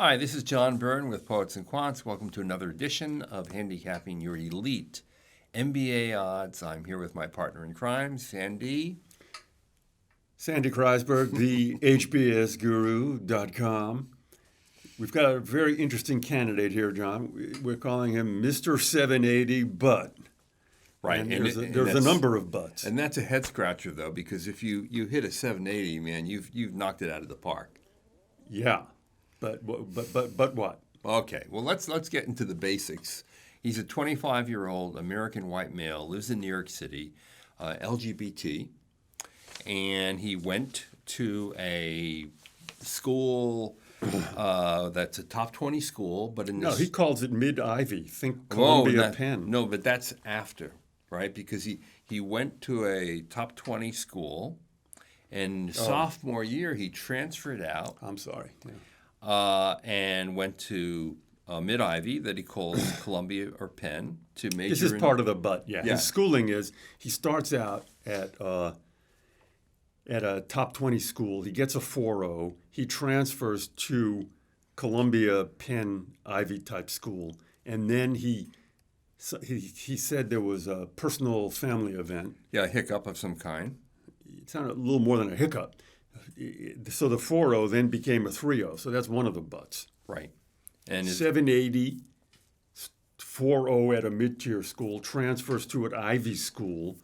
Hi, this is John Byrne with Poets and Quants. Welcome to another edition of Handicapping Your Elite MBA Odds. I'm here with my partner in crime, Sandy Kreisberg, the HBSGuru.com. We've got a very interesting candidate here, John. We're calling him Mr. 780 Butt. Right. And there's a number of butts. And that's a head scratcher, though, because if you hit a 780, man, you've knocked it out of the park. Yeah. But what? Okay, well, let's get into the basics. He's a 25-year-old American white male, lives in New York City, LGBT, and he went to a school that's a top 20 school, but in this... No, he calls it mid-Ivy. Think Columbia Penn. No, but that's after, right? Because he went to a top 20 school, and sophomore year he transferred out. I'm sorry. Yeah. And went to mid-Ivy that he calls Columbia or Penn to major. This is part of the butt, yeah. Yeah. His schooling is he starts out at a top 20 school. He gets a 4.0. He transfers to Columbia, Penn, Ivy type school, and then he said there was a personal family event. Yeah, a hiccup of some kind. It sounded a little more than a hiccup. So the 4.0 then became a 3.0. So that's one of the butts. Right. And 780, 4.0 at a mid-tier school, transfers to an Ivy school,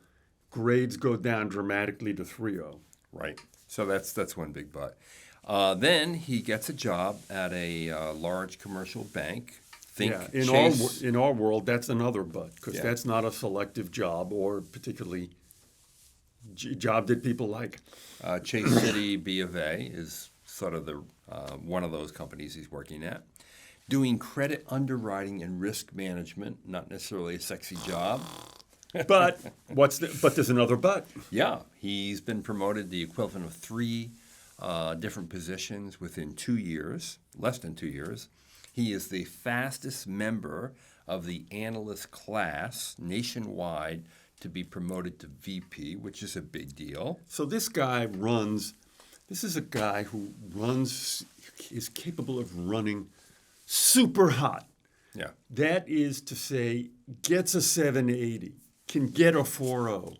grades go down dramatically to 3.0. Right. So that's one big butt. Then he gets a job at a large commercial bank. In our world, that's another butt because that's not a selective job or particularly job that people like. Chase City B of A is sort of the one of those companies he's working at. Doing credit underwriting and risk management, not necessarily a sexy job. But there's another but. Yeah, he's been promoted the equivalent of 3 different positions within 2 years, less than 2 years. He is the fastest member of the analyst class nationwide to be promoted to VP, which is a big deal. So this is a guy who is capable of running super hot. Yeah. That is to say, gets a 780, can get a 4.0,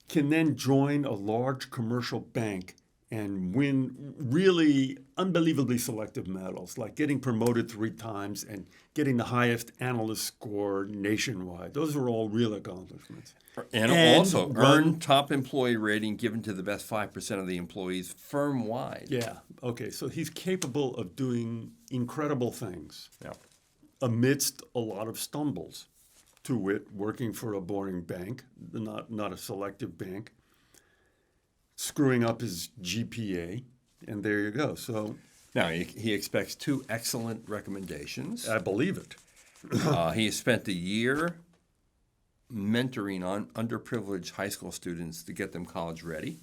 can then join a large commercial bank and win really unbelievably selective medals, like getting promoted 3 times and getting the highest analyst score nationwide. Those are all real accomplishments. And also earn top employee rating given to the best 5% of the employees firm-wide. Yeah, okay, so he's capable of doing incredible things Yeah. amidst a lot of stumbles, to wit, working for a boring bank, not a selective bank, screwing up his GPA, and there you go. So Now, he expects 2 excellent recommendations. I believe it. He has spent a year mentoring on underprivileged high school students to get them college ready.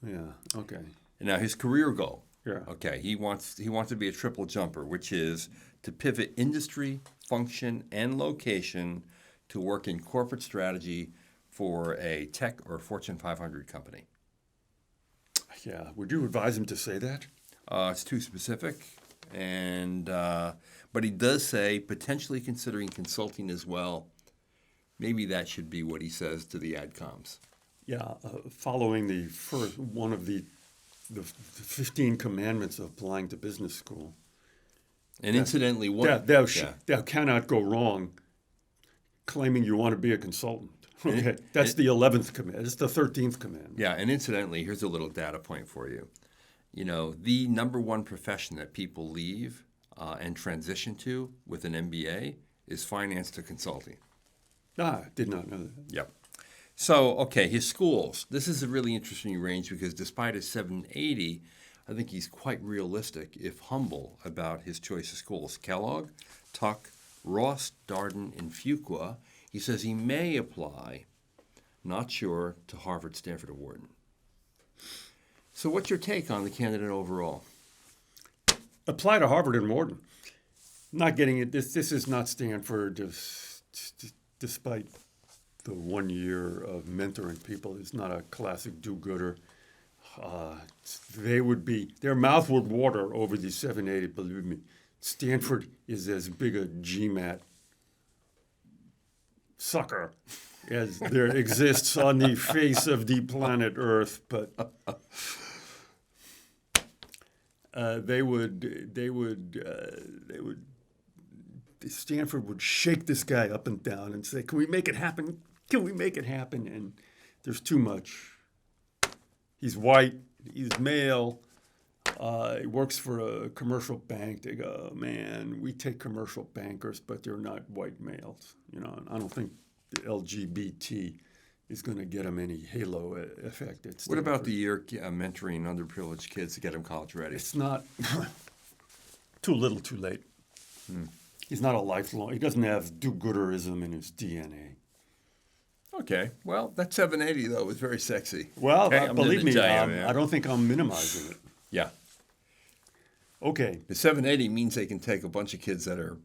Yeah, okay. And now his career goal. Yeah. Okay, he wants to be a triple jumper, which is to pivot industry, function, and location to work in corporate strategy for a tech or Fortune 500 company. Yeah, would you advise him to say that? It's too specific, and but he does say potentially considering consulting as well. Maybe that should be what he says to the adcoms. Yeah, following the first one of the 15 commandments of applying to business school. And incidentally, what thou cannot go wrong claiming you want to be a consultant. Okay, that's the 11th command. It's the 13th command. Yeah, and incidentally, here's a little data point for you. You know, the number one profession that people leave and transition to with an MBA is finance to consulting. I did not know that. Yep. So, okay, his schools. This is a really interesting range because despite his 780, I think he's quite realistic, if humble, about his choice of schools. Kellogg, Tuck, Ross, Darden, and Fuqua. He says he may apply, not sure, to Harvard, Stanford, or Wharton. So what's your take on the candidate overall? Apply to Harvard and Wharton. Not getting it. This is not Stanford, despite the 1 year of mentoring people. It's not a classic do-gooder. Their mouth would water over the 780, believe me. Stanford is as big a GMAT sucker as there exists on the face of the planet Earth, but Stanford would shake this guy up and down and say, "Can we make it happen? Can we make it happen?" And there's too much. He's white. He's male. He works for a commercial bank. They go, "Oh, man, we take commercial bankers, but they're not white males." And I don't think the LGBT is going to get them any halo effect. What about the year mentoring underprivileged kids to get them college ready? It's not too little, too late. He's not a lifelong. He doesn't have do-gooderism in his DNA. Okay. Well, that 780 though was very sexy. Well, Okay, believe me, man. I don't think I'm minimizing it. Yeah. Okay. The 780 means they can take a bunch of kids that are,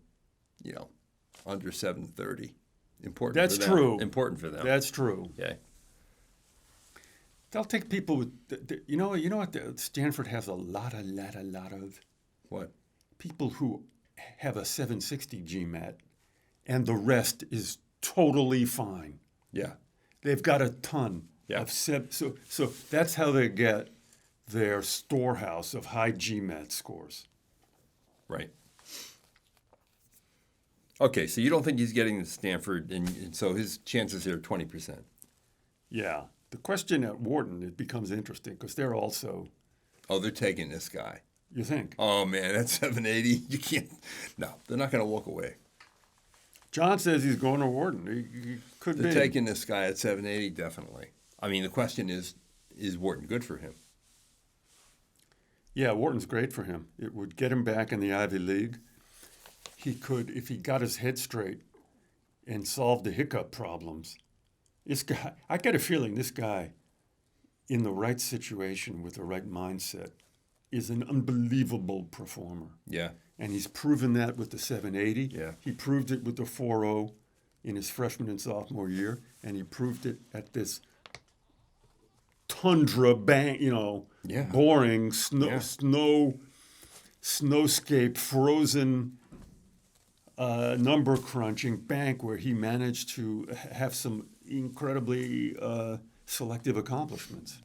under 730. Important. That's for them. true. Important for them. That's true. Okay. They'll take people with, you know what? Stanford has a lot of What? people who have a 760 GMAT, and the rest is totally fine. Yeah. They've got a ton of so that's how they get their storehouse of high GMAT scores. Right. Okay, so you don't think he's getting to Stanford, and so his chances here are 20%. Yeah. The question at Wharton, it becomes interesting because they're also. Oh, they're taking this guy. You think? Oh, man, that's 780. You can't. No, they're not going to walk away. John says he's going to Wharton. He could They're be. taking this guy at 780, definitely. I mean, the question is Wharton good for him? Yeah, Wharton's great for him. It would get him back in the Ivy League. He could, if he got his head straight and solved the hiccup problems. This guy, I get a feeling this guy, in the right situation with the right mindset, is an unbelievable performer. Yeah. And he's proven that with the 780. Yeah. He proved it with the 4.0 in his freshman and sophomore year, and he proved it at this tundra bank, boring snowscape, frozen number crunching bank where he managed to have some incredibly selective accomplishments.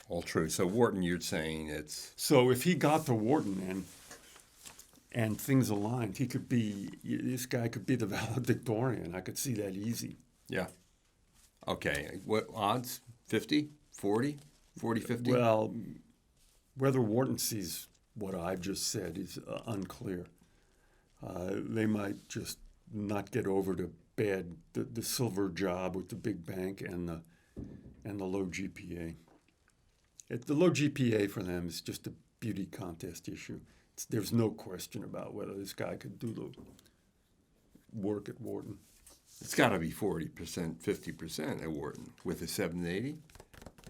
All true. So Wharton, you're saying it's... So if he got to Wharton and things aligned, this guy could be the valedictorian. I could see that easy. Yeah. Okay. What odds? 50? 40? 40, 50? Well, whether Wharton sees what I've just said is unclear. They might just not get over the silver job with the big bank and the low GPA. The low GPA for them is just a beauty contest issue. There's no question about whether this guy could do the work at Wharton. It's got to be 40%, 50% at Wharton with a 780.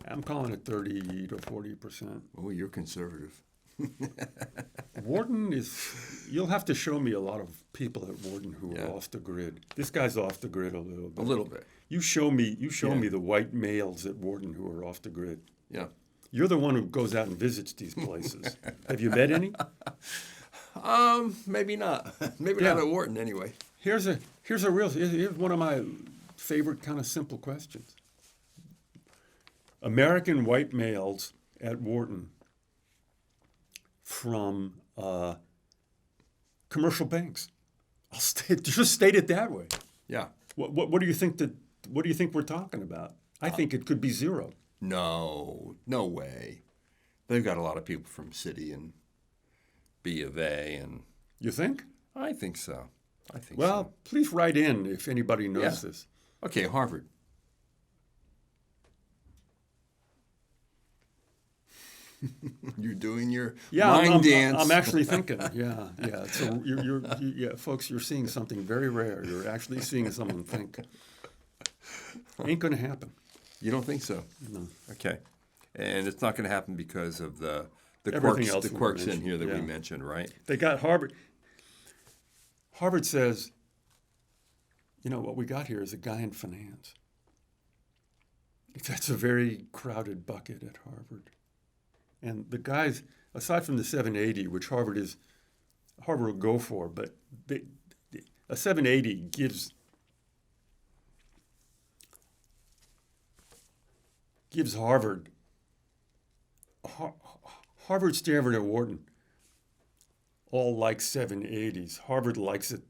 I'm calling it 30 to 40%. Oh, you're conservative. Wharton is, you'll have to show me a lot of people at Wharton who are off the grid. This guy's off the grid a little bit. A little bit. You show me the white males at Wharton who are off the grid. Yeah. You're the one who goes out and visits these places. Have you met any? Maybe not. Maybe not at Wharton anyway. Here's one of my favorite kind of simple questions. American white males at Wharton from commercial banks. Just state it that way. Yeah. What do you think what do you think we're talking about? I think it could be zero. No way. They've got a lot of people from Citi and B of A, and You think? I think so. Well, please write in if anybody knows this. Okay, Harvard. You're doing your mind dance. I'm actually thinking. Yeah. So folks, you're seeing something very rare. You're actually seeing someone think. Ain't going to happen. You don't think so? No. Okay. And it's not going to happen because of the Everything quirks, else the we quirks in mentioned, here that we yeah. mentioned, right? They got Harvard. Harvard says, what we got here is a guy in finance. That's a very crowded bucket at Harvard. And the guys, aside from the 780, which Harvard will go for, but a 780 gives Harvard, Stanford, and Wharton all like 780s. Harvard likes it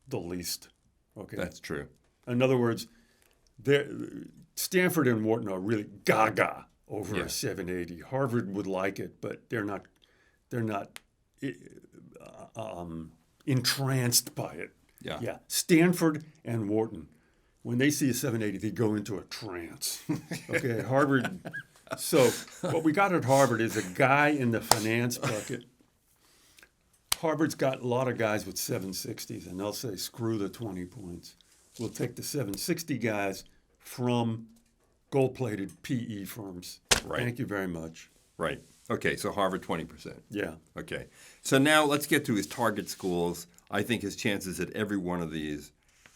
the least. Okay, That's true. in other words, Stanford and Wharton are really gaga over Yeah. a 780. Harvard would like it, but they're not entranced by it. Yeah. Yeah. Stanford and Wharton, when they see a 780, they go into a trance. Okay, Harvard. So what we got at Harvard is a guy in the finance bucket. Harvard's got a lot of guys with 760s, and they'll say, screw the 20 points. We'll take the 760 guys from gold-plated PE firms. Right. Thank you very much. Right. Okay, so Harvard 20%. Yeah. Okay. So now let's get to his target schools. I think his chances at every one of these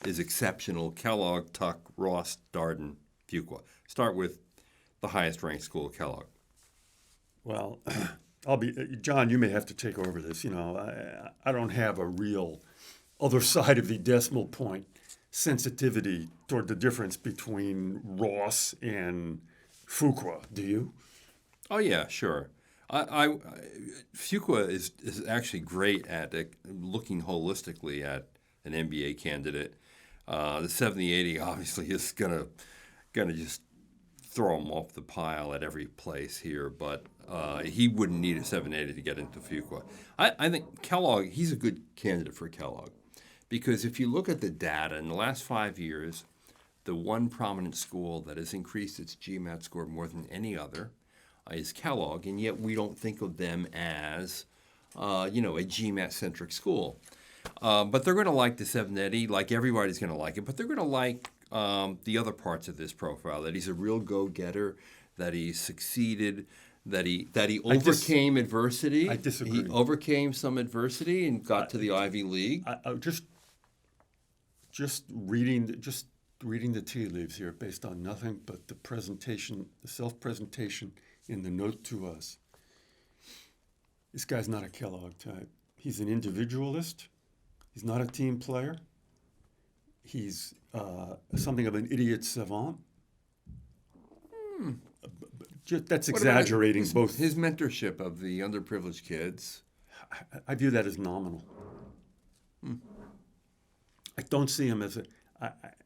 is exceptional. Kellogg, Tuck, Ross, Darden, Fuqua. Start with the highest ranked school, Kellogg. Well, John, you may have to take over this. I don't have a real other side of the decimal point sensitivity toward the difference between Ross and Fuqua. Do you? Oh, yeah, sure. Fuqua is actually great at looking holistically at an MBA candidate. The 70-80 obviously is gonna just throw him off the pile at every place here, but he wouldn't need a 780 to get into Fuqua. I think Kellogg, he's a good candidate for Kellogg, because if you look at the data in the last 5 years, the one prominent school that has increased its GMAT score more than any other is Kellogg, and yet we don't think of them as, a GMAT-centric school. But they're going to like the 780, like everybody's going to like it, but they're going to like the other parts of this profile, that he's a real go-getter, that he succeeded, that he overcame adversity. I disagree. He overcame some adversity and got to the Ivy League. I just reading the tea leaves here, based on nothing but the presentation, the self-presentation in the note to us. This guy's not a Kellogg type. He's an individualist. He's not a team player. He's something of an idiot savant. That's exaggerating both. His mentorship of the underprivileged kids. I view that as nominal. I don't see him as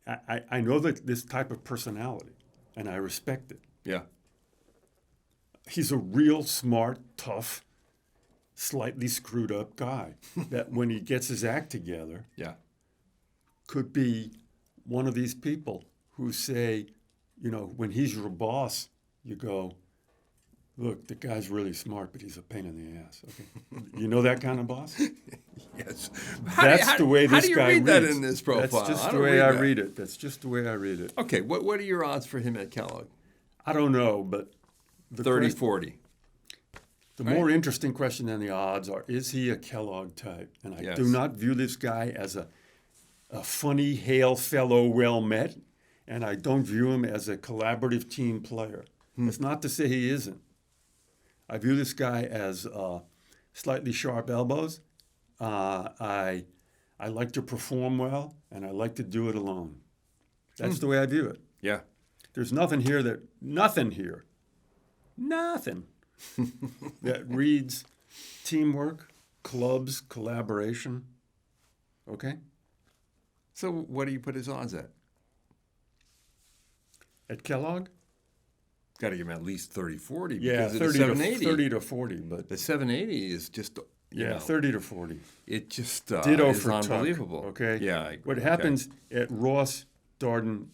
I know that this type of personality, and I respect it. Yeah. He's a real smart, tough, slightly screwed up guy that when he gets his act together, Yeah. could be one of these people who say, when he's your boss, you go, look, the guy's really smart, but he's a pain in the ass. Okay, you know that kind of boss? Yes. That's the way this guy reads. How do you read that in this profile? That's just the way I read it. That's just the way I read it. Okay, what are your odds for him at Kellogg? I don't know, but 30-40. The more interesting question than the odds are, is he a Kellogg type? And I do not view this guy as a funny, hail fellow, well met, and I don't view him as a collaborative team player. That's not to say he isn't. I view this guy as slightly sharp elbows. I like to perform well, and I like to do it alone. That's the way I view it. Yeah. There's nothing here that reads teamwork, clubs, collaboration. Okay? So what do you put his odds at? At Kellogg? Got to give him at least 30-40 Yeah, because of the 780. 30 to 40. But The 780 is just, 30 to 40. it just Ditto is for Tuck, unbelievable. okay? Yeah. What happens at Ross, Darden,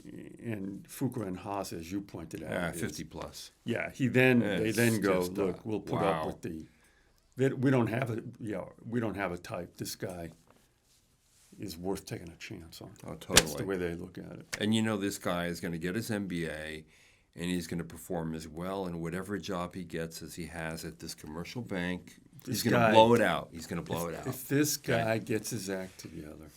and Fuqua and Haas, as you pointed out, is 50 plus. Yeah, they then go, just, look, we'll put wow. up with we don't have a type. This guy is worth taking a chance on. Oh, totally. That's the way they look at it. And this guy is going to get his MBA, and he's going to perform as well in whatever job he gets as he has at this commercial bank. He's going to blow it out. He's going to blow it out. If this guy gets his act together,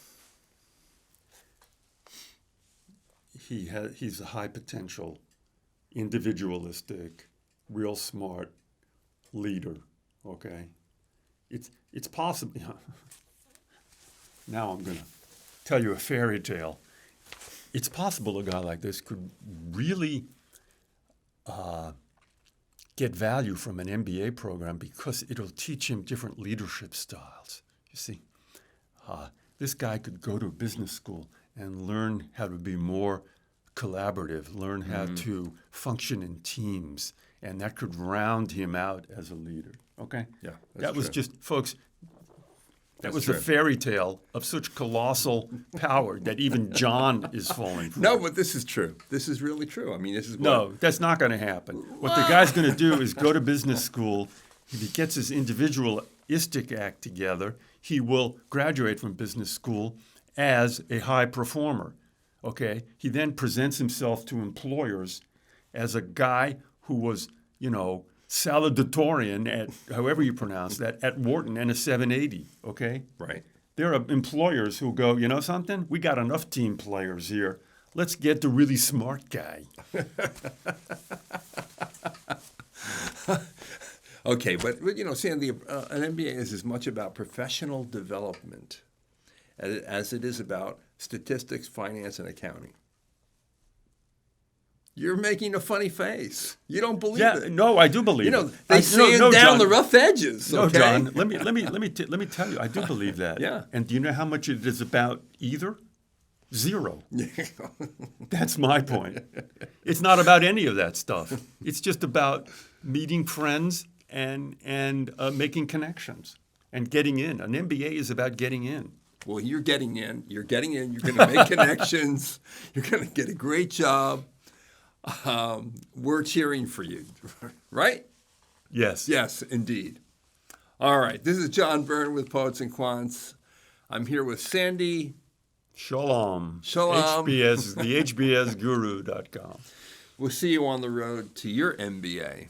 he's a high potential individualistic, real smart leader. Okay, it's possible. Now I'm going to tell you a fairy tale. It's possible a guy like this could really get value from an MBA program because it'll teach him different leadership styles. You see, this guy could go to business school and learn how to be more collaborative, learn how to function in teams, and that could round him out as a leader. Okay? Yeah, that was true. just, folks, that That's was true. a fairy tale of such colossal power that even John is falling for. No, but this is true. This is really true. I mean, this is what, No, that's not going to happen. What the guy's going to do is go to business school. If he gets his individualistic act together, he will graduate from business school as a high performer. Okay? He then presents himself to employers as a guy who was, salutatorian at, however you pronounce that, at Wharton and a 780. Okay? right. There are employers who go, you know something? We got enough team players here. Let's get the really smart guy. Okay, but Sandy, an MBA is as much about professional development as it is about statistics, finance, and accounting. You're making a funny face. You don't believe it. No, I do believe it. They sand down John, the rough edges. No, Okay? John, let me tell you, I do believe that. Yeah. And do you know how much it is about either? Zero. That's my point. It's not about any of that stuff. It's just about meeting friends and making connections and getting in. An MBA is about getting in. Well, you're getting in. You're going to make connections. You're going to get a great job. We're cheering for you, right? Yes. Yes, indeed. All right. This is John Byrne with Poets and Quants. I'm here with Sandy. Shalom. Shalom. HBS, the HBSguru.com. We'll see you on the road to your MBA.